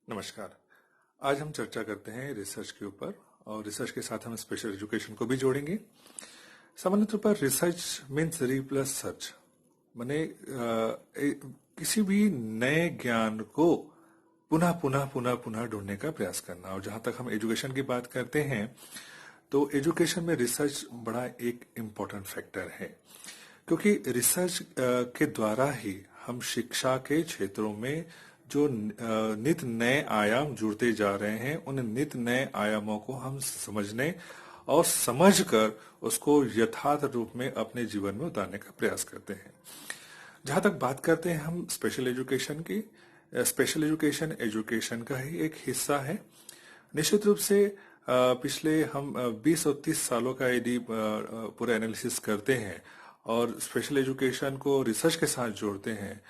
नमस्कार। आज हम चर्चा करते हैं रिसर्च के ऊपर और रिसर्च के साथ हम स्पेशल एजुकेशन को भी जोड़ेंगे। सामान्य तौर पर रिसर्च मीन्स री प्लस सर्च, माने किसी भी नए ज्ञान को पुनः पुनः पुनः पुनः ढूंढने का प्रयास करना। और जहां तक हम एजुकेशन की बात करते हैं तो एजुकेशन में रिसर्च बड़ा एक इम्पोर्टेंट फैक्टर है, क्योंकि रिसर्च के द्वारा ही हम शिक्षा के क्षेत्रों में जो नित नए आयाम जुड़ते जा रहे हैं, उन नित नए आयामों को हम समझने और समझकर उसको यथार्थ रूप में अपने जीवन में उतारने का प्रयास करते हैं। जहां तक बात करते हैं हम स्पेशल एजुकेशन की, स्पेशल एजुकेशन एजुकेशन का ही एक हिस्सा है। निश्चित रूप से पिछले हम 20 और 30 सालों का यदि पूरा एनालिसिस करते हैं और स्पेशल एजुकेशन को रिसर्च के साथ जोड़ते हैं,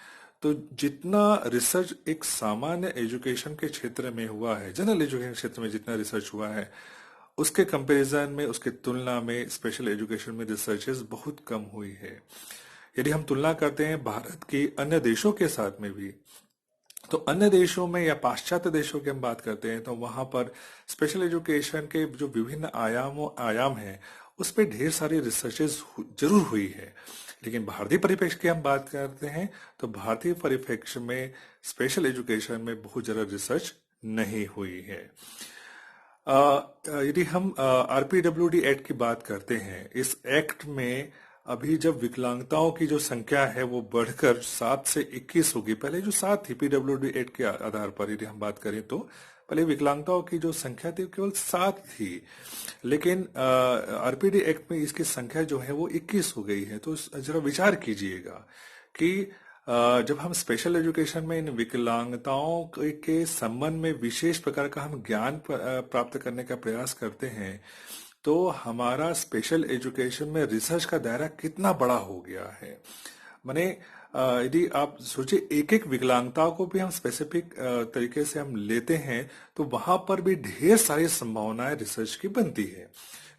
तो जितना रिसर्च एक सामान्य एजुकेशन के क्षेत्र में हुआ है, जनरल एजुकेशन क्षेत्र में जितना रिसर्च हुआ है, उसके कंपैरिजन में, उसके तुलना में स्पेशल एजुकेशन में रिसर्चेस बहुत कम हुई है। यदि हम तुलना करते हैं भारत की अन्य देशों के साथ में भी, तो अन्य देशों में या पाश्चात्य देशों की हम बात करते हैं तो वहां पर स्पेशल एजुकेशन के जो विभिन्न आयाम हैं, उस पर ढेर सारी रिसर्चेस जरूर हुई है। लेकिन भारतीय परिप्रेक्ष्य की हम बात करते हैं तो भारतीय परिप्रेक्ष्य में स्पेशल एजुकेशन में बहुत ज्यादा रिसर्च नहीं हुई है। यदि हम आरपीडब्ल्यूडी एक्ट की बात करते हैं, इस एक्ट में अभी जब विकलांगताओं की जो संख्या है वो बढ़कर 7 से 21 होगी। पहले जो 7 थी पीडब्ल्यूडी एक्ट के आधार पर यदि हम बात करें तो पहले विकलांगताओं की जो संख्या थी केवल 7 थी, लेकिन आरपीडी एक्ट में इसकी संख्या जो है वो 21 हो गई है। तो जरा विचार कीजिएगा कि जब हम स्पेशल एजुकेशन में इन विकलांगताओं के संबंध में विशेष प्रकार का हम ज्ञान प्राप्त करने का प्रयास करते हैं, तो हमारा स्पेशल एजुकेशन में रिसर्च का दायरा कितना बड़ा हो गया है। माने यदि आप सोचिए, एक एक विकलांगता को भी हम स्पेसिफिक तरीके से हम लेते हैं तो वहां पर भी ढेर सारी संभावनाएं रिसर्च की बनती है।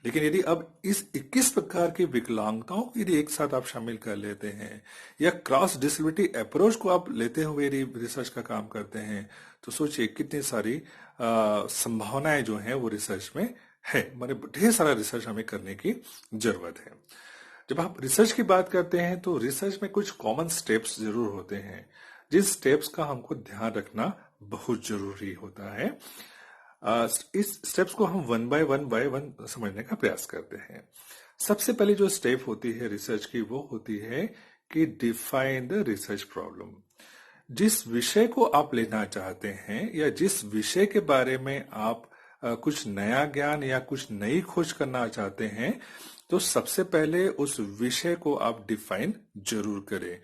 लेकिन यदि अब इस 21 प्रकार की विकलांगताओं को यदि एक साथ आप शामिल कर लेते हैं या क्रॉस डिसेबिलिटी अप्रोच को आप लेते हुए यदि रिसर्च का काम करते हैं, तो सोचिए कितनी सारी संभावनाएं जो हैं वो रिसर्च में है। माने ढेर सारा रिसर्च हमें करने की जरूरत है। जब आप रिसर्च की बात करते हैं तो रिसर्च में कुछ कॉमन स्टेप्स जरूर होते हैं, जिन स्टेप्स का हमको ध्यान रखना बहुत जरूरी होता है। इस स्टेप्स को हम वन बाय वन समझने का प्रयास करते हैं। सबसे पहले जो स्टेप होती है रिसर्च की वो होती है कि डिफाइन द रिसर्च प्रॉब्लम। जिस विषय को आप लेना चाहते हैं या जिस विषय के बारे में आप कुछ नया ज्ञान या कुछ नई खोज करना चाहते हैं, तो सबसे पहले उस विषय को आप डिफाइन जरूर करें।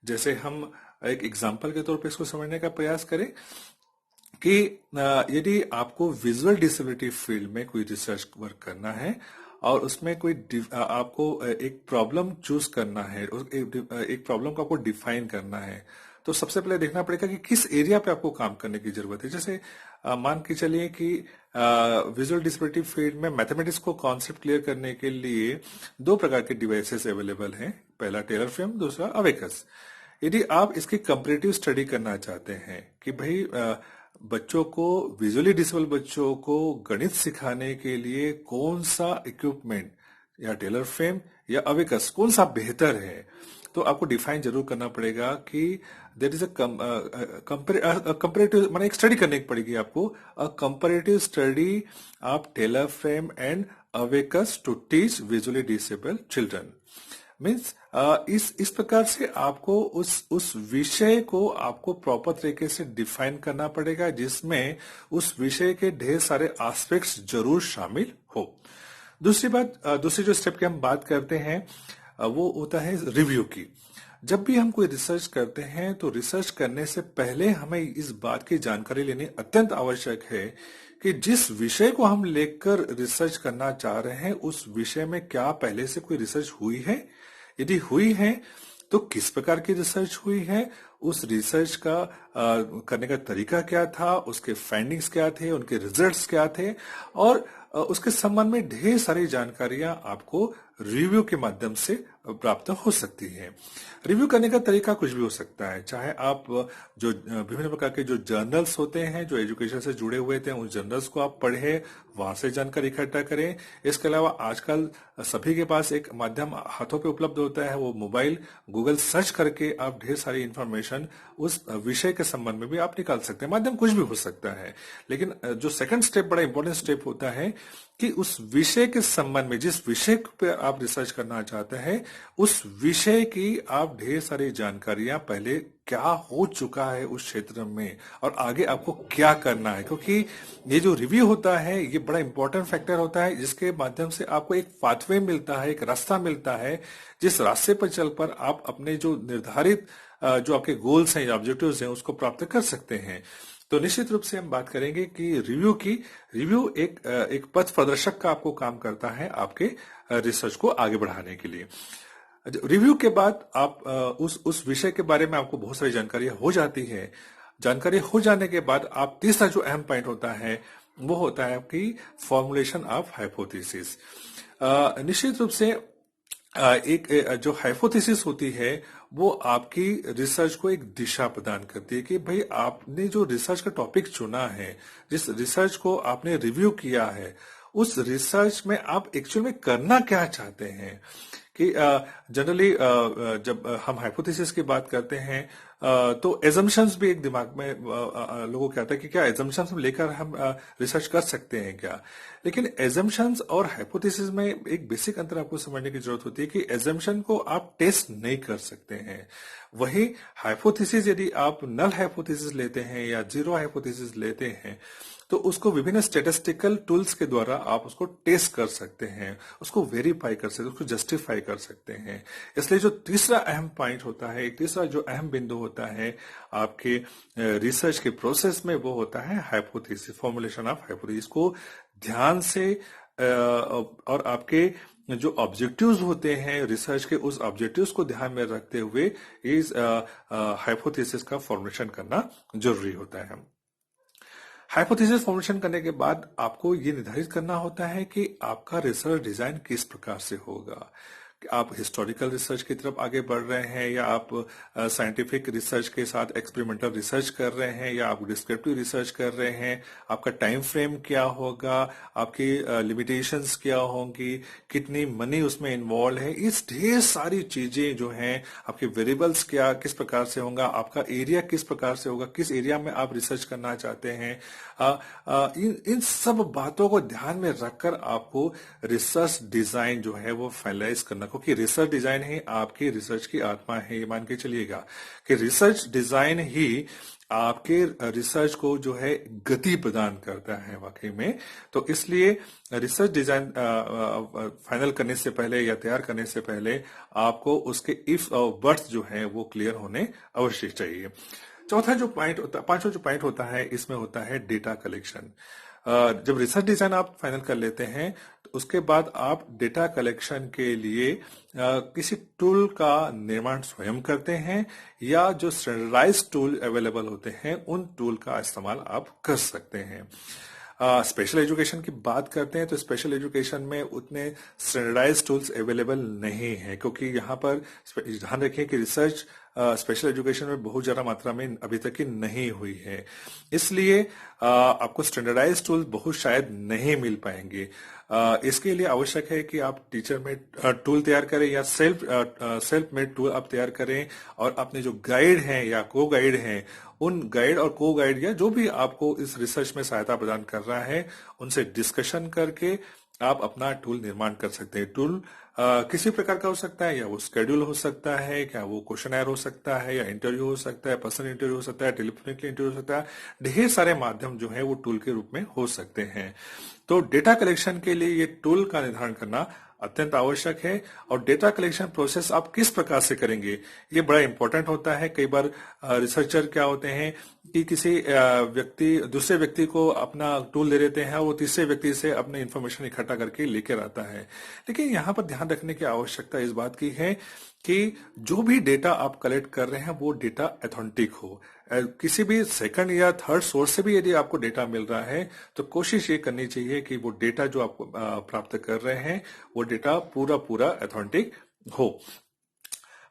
जैसे हम एक एग्जांपल के तौर पे इसको समझने का प्रयास करें कि यदि आपको विजुअल डिसेबिलिटी फील्ड में कोई रिसर्च वर्क करना है और उसमें कोई आपको एक प्रॉब्लम चूज करना है, एक प्रॉब्लम को आपको डिफाइन करना है, तो सबसे पहले देखना पड़ेगा कि किस एरिया पे आपको काम करने की जरूरत है। जैसे मान के चलिए कि विजुअल डिसेबिलिटी फील्ड में मैथमेटिक्स को कॉन्सेप्ट क्लियर करने के लिए 2 प्रकार के डिवाइसेस अवेलेबल हैं, पहला टेलर फ्रेम, दूसरा अवेकस। यदि आप इसकी कंपैरेटिव स्टडी करना चाहते हैं कि भाई बच्चों को, विजुअली डिसेबल बच्चों को गणित सिखाने के लिए कौन सा इक्विपमेंट या टेलर फ्रेम या अवेकस कौन सा बेहतर है, तो आपको डिफाइन जरूर करना पड़ेगा कि देयर इज अ कंपैरेटिव, माने एक स्टडी करनी पड़ेगी आपको, a comparative study of Taylor frame and abacus to teach visually disabled children. Means इस प्रकार से आपको उस विषय को आपको प्रॉपर तरीके से डिफाइन करना पड़ेगा, जिसमें उस विषय के ढेर सारे एस्पेक्ट्स जरूर शामिल हो। दूसरी जो स्टेप की हम बात करते हैं वो होता है रिव्यू की। जब भी हम कोई रिसर्च करते हैं तो रिसर्च करने से पहले हमें इस बात की जानकारी लेनी अत्यंत आवश्यक है कि जिस विषय को हम लेकर रिसर्च करना चाह रहे हैं उस विषय में क्या पहले से कोई रिसर्च हुई है। यदि हुई है तो किस प्रकार की रिसर्च हुई है, उस रिसर्च का करने का तरीका क्या था, उसके फाइंडिंग्स क्या थे, उनके रिजल्ट्स क्या थे, और उसके संबंध में ढेर सारी जानकारियां आपको रिव्यू के माध्यम से प्राप्त हो सकती है। रिव्यू करने का तरीका कुछ भी हो सकता है, चाहे आप जो विभिन्न प्रकार के जो जर्नल्स होते हैं जो एजुकेशन से जुड़े हुए थे उस जर्नल्स को आप पढ़ें, वहां से जानकारी इकट्ठा करें। इसके अलावा आजकल सभी के पास एक माध्यम हाथों पे उपलब्ध होता है, वो मोबाइल, गूगल सर्च करके आप ढेर सारी इंफॉर्मेशन उस विषय के संबंध में भी आप निकाल सकते हैं। माध्यम कुछ भी हो सकता है, लेकिन जो सेकंड स्टेप बड़ा इंपॉर्टेंट स्टेप होता है कि उस विषय के संबंध में, जिस विषय पे आप रिसर्च करना चाहते हैं, उस विषय की आप ढेर सारी जानकारियां पहले क्या हो चुका है उस क्षेत्र में और आगे आपको क्या करना है, क्योंकि ये जो रिव्यू होता है ये बड़ा इंपॉर्टेंट फैक्टर होता है, जिसके माध्यम से आपको एक पाथवे मिलता है, एक रास्ता मिलता है, जिस रास्ते पर चलकर आप अपने जो निर्धारित जो आपके गोल्स हैं या ऑब्जेक्टिव्स हैं उसको प्राप्त कर सकते हैं। तो निश्चित रूप से हम बात करेंगे कि रिव्यू एक पथ प्रदर्शक का आपको काम करता है आपके रिसर्च को आगे बढ़ाने के लिए। रिव्यू के बाद आप उस विषय के बारे में आपको बहुत सारी जानकारी हो जाती है। जानकारी हो जाने के बाद आप तीसरा जो अहम पॉइंट होता है वो होता है आपकी फॉर्मुलेशन ऑफ हाइपोथेसिस। निश्चित रूप से जो हाइपोथेसिस होती है वो आपकी रिसर्च को एक दिशा प्रदान करती है कि भाई आपने जो रिसर्च का टॉपिक चुना है, जिस रिसर्च को आपने रिव्यू किया है, उस रिसर्च में आप एक्चुअल में करना क्या चाहते हैं। कि जनरली जब हम हाइपोथेसिस की बात करते हैं तो एजम्पशंस भी एक दिमाग में लोगों को आता है कि क्या एजम्पशंस लेकर हम रिसर्च कर सकते हैं क्या। लेकिन एजम्पशंस और हाइपोथेसिस में एक बेसिक अंतर आपको समझने की जरूरत होती है कि एजम्पशन को आप टेस्ट नहीं कर सकते हैं, वही हाइपोथेसिस यदि आप नल हाइपोथेसिस लेते हैं या जीरो हाइपोथेसिस लेते हैं तो उसको विभिन्न स्टेटिस्टिकल टूल्स के द्वारा आप उसको टेस्ट कर सकते हैं, उसको वेरीफाई कर सकते हैं, उसको जस्टिफाई कर सकते हैं। इसलिए जो तीसरा अहम पॉइंट होता है, एक तीसरा जो अहम बिंदु होता है आपके रिसर्च के प्रोसेस में, वो होता है हाइपोथेसिस, फॉर्मुलेशन ऑफ हाइपोथेसिस। को ध्यान से और आपके जो ऑब्जेक्टिव्स होते हैं रिसर्च के, उस ऑब्जेक्टिव्स को ध्यान में रखते हुए इस हाइपोथेसिस का फॉर्मुलेशन करना जरूरी होता है। हाइपोथेसिस फॉर्मुलेशन करने के बाद आपको ये निर्धारित करना होता है कि आपका रिसर्च डिजाइन किस प्रकार से होगा। कि आप हिस्टोरिकल रिसर्च की तरफ आगे बढ़ रहे हैं या आप साइंटिफिक रिसर्च के साथ एक्सपेरिमेंटल रिसर्च कर रहे हैं या आप डिस्क्रिप्टिव रिसर्च कर रहे हैं, आपका टाइम फ्रेम क्या होगा, आपकी लिमिटेशंस क्या होंगी, कितनी मनी उसमें इन्वॉल्व है, इस ढेर सारी चीजें जो हैं, आपके वेरिएबल्स क्या किस प्रकार से होगा, आपका एरिया किस प्रकार से होगा, किस एरिया में आप रिसर्च करना चाहते हैं, इन सब बातों को ध्यान में रखकर आपको रिसर्च डिजाइन जो है वो फाइनलाइज करना, क्योंकि रिसर्च डिजाइन ही आपकी रिसर्च की आत्मा है। ये मान के चलिएगा कि रिसर्च डिजाइन ही आपके रिसर्च को जो है गति प्रदान करता है वाकई में। तो इसलिए रिसर्च डिजाइन फाइनल करने से पहले या तैयार करने से पहले आपको उसके इफ और बट्स जो है वो क्लियर होने अवश्य चाहिए। चौथा जो पॉइंट होता, पांचवा जो पॉइंट होता है इसमें होता है डेटा कलेक्शन। जब रिसर्च डिजाइन आप फाइनल कर लेते हैं तो उसके बाद आप डेटा कलेक्शन के लिए किसी टूल का निर्माण स्वयं करते हैं या जो स्टैंडर्डाइज्ड टूल अवेलेबल होते हैं उन टूल का इस्तेमाल आप कर सकते हैं। स्पेशल एजुकेशन की बात करते हैं तो स्पेशल एजुकेशन में उतने स्टैंडर्डाइज्ड टूल्स अवेलेबल नहीं है, क्योंकि यहाँ पर ध्यान रखें कि रिसर्च स्पेशल एजुकेशन में बहुत ज्यादा मात्रा में अभी तक की नहीं हुई है, इसलिए आपको स्टैंडर्डाइज्ड टूल बहुत शायद नहीं मिल पाएंगे। इसके लिए आवश्यक है कि आप टीचर में टूल तैयार करें या सेल्फ मेड टूल आप तैयार करें और अपने जो गाइड हैं या को गाइड हैं उन गाइड और को गाइड या जो भी आपको इस रिसर्च में सहायता प्रदान कर रहा है उनसे डिस्कशन करके आप अपना टूल निर्माण कर सकते हैं। टूल किसी प्रकार का हो सकता है, या वो स्केड्यूल हो सकता है, क्या वो क्वेश्चनर हो सकता है, या इंटरव्यू हो सकता है, पर्सनल इंटरव्यू हो सकता है, टेलीफोनिक इंटरव्यू हो सकता है, ढेर सारे माध्यम जो है वो टूल के रूप में हो सकते हैं। तो डेटा कलेक्शन के लिए ये टूल का निर्धारण करना अत्यंत आवश्यक है। और डेटा कलेक्शन प्रोसेस आप किस प्रकार से करेंगे ये बड़ा इंपॉर्टेंट होता है। कई बार रिसर्चर क्या होते हैं कि किसी दूसरे व्यक्ति को अपना टूल दे देते हैं, वो तीसरे व्यक्ति से अपने इंफॉर्मेशन इकट्ठा करके लेकर आता है। लेकिन यहाँ पर ध्यान रखने की आवश्यकता इस बात की है कि जो भी डेटा आप कलेक्ट कर रहे हैं वो डेटा ऑथेंटिक हो। किसी भी सेकंड या थर्ड सोर्स से भी यदि आपको डेटा मिल रहा है तो कोशिश ये करनी चाहिए कि वो डेटा जो आप प्राप्त कर रहे हैं वो डेटा पूरा पूरा ऑथेंटिक हो।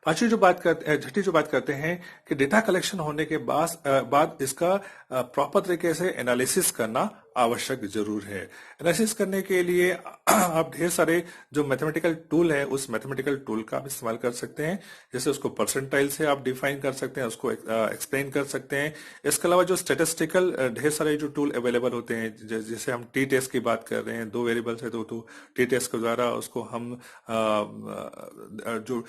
पांचवी जो बात करते हैं, छठी जो बात करते हैं कि डेटा कलेक्शन होने के बाद इसका प्रॉपर तरीके से एनालिसिस करना आवश्यक जरूर है। एनालिसिस करने के लिए आप ढेर सारे जो मैथमेटिकल टूल है उस मैथमेटिकल टूल का आप इस्तेमाल कर सकते हैं। जैसे उसको परसेंटाइल से आप डिफाइन कर सकते हैं, उसको एक्सप्लेन कर सकते हैं। इसके अलावा जो स्टेटिस्टिकल ढेर सारे जो टूल अवेलेबल होते हैं, जैसे हम टी टेस्ट की बात कर रहे हैं, 2 वेरिएबल्स है तो टी टेस्ट के द्वारा उसको हम जो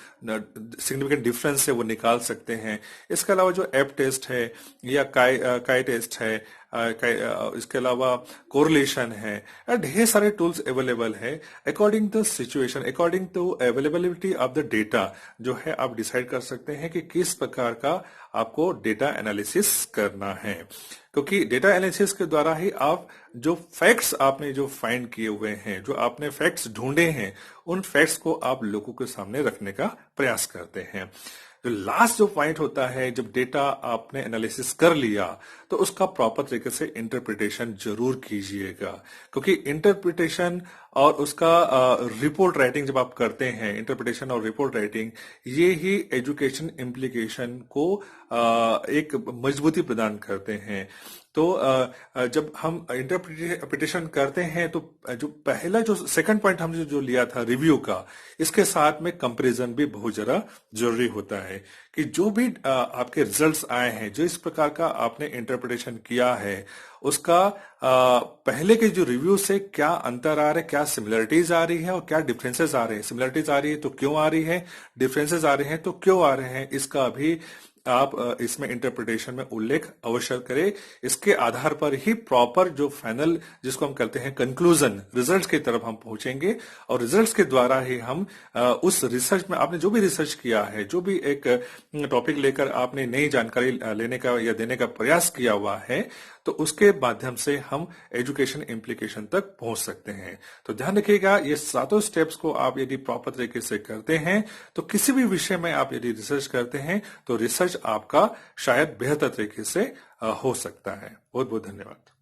सिग्निफिकेंट डिफरेंस है वो निकाल सकते हैं। इसके अलावा जो एप टेस्ट है या काई टेस्ट है, इसके अलावा कोरिलेशन है, ढेर सारे टूल्स अवेलेबल है। According to situation, according to availability of the data जो है आप डिसाइड कर सकते हैं कि किस प्रकार का आपको डेटा एनालिसिस करना है, क्योंकि डेटा एनालिसिस के द्वारा ही आप जो फैक्ट्स आपने जो फाइंड किए हुए हैं, जो आपने फैक्ट्स ढूंढे हैं, उन फैक्ट्स को आप लोगों के सामने रखने का प्रयास करते हैं। जो लास्ट जो पॉइंट होता है, जब डेटा आपने एनालिसिस कर लिया तो उसका प्रॉपर तरीके से इंटरप्रिटेशन जरूर कीजिएगा, क्योंकि इंटरप्रिटेशन और उसका रिपोर्ट राइटिंग जब आप करते हैं, इंटरप्रिटेशन और रिपोर्ट राइटिंग, ये ही एजुकेशन इम्प्लीकेशन को एक मजबूती प्रदान करते हैं। तो जब हम इंटरप्रिटेशन करते हैं तो जो पहला जो सेकंड पॉइंट हमने जो लिया था रिव्यू का, इसके साथ में कंपैरिजन भी बहुत ज्यादा जरूरी होता है कि जो भी आपके रिजल्ट्स आए हैं, जो इस प्रकार का आपने इंटरप्रिटेशन किया है, उसका पहले के जो रिव्यू से क्या अंतर आ रहे हैं, क्या सिमिलरिटीज आ रही है और क्या डिफरेंसेस आ रहे हैं। सिमिलरिटीज आ रही है तो क्यों आ रही है, डिफरेंसेस आ रहे हैं तो क्यों आ रहे हैं, इसका भी आप इसमें इंटरप्रिटेशन में उल्लेख अवश्य करें। इसके आधार पर ही प्रॉपर जो फाइनल जिसको हम कहते हैं कंक्लूजन, रिजल्ट्स की तरफ हम पहुंचेंगे और रिजल्ट्स के द्वारा ही हम उस रिसर्च में आपने जो भी रिसर्च किया है, जो भी एक टॉपिक लेकर आपने नई जानकारी लेने का या देने का प्रयास किया हुआ है, तो उसके माध्यम से हम एजुकेशन इम्प्लीकेशन तक पहुंच सकते हैं। तो ध्यान रखिएगा, ये सातों स्टेप्स को आप यदि प्रॉपर तरीके से करते हैं तो किसी भी विषय में आप यदि रिसर्च करते हैं तो रिसर्च आपका शायद बेहतर तरीके से हो सकता है। बहुत बहुत धन्यवाद।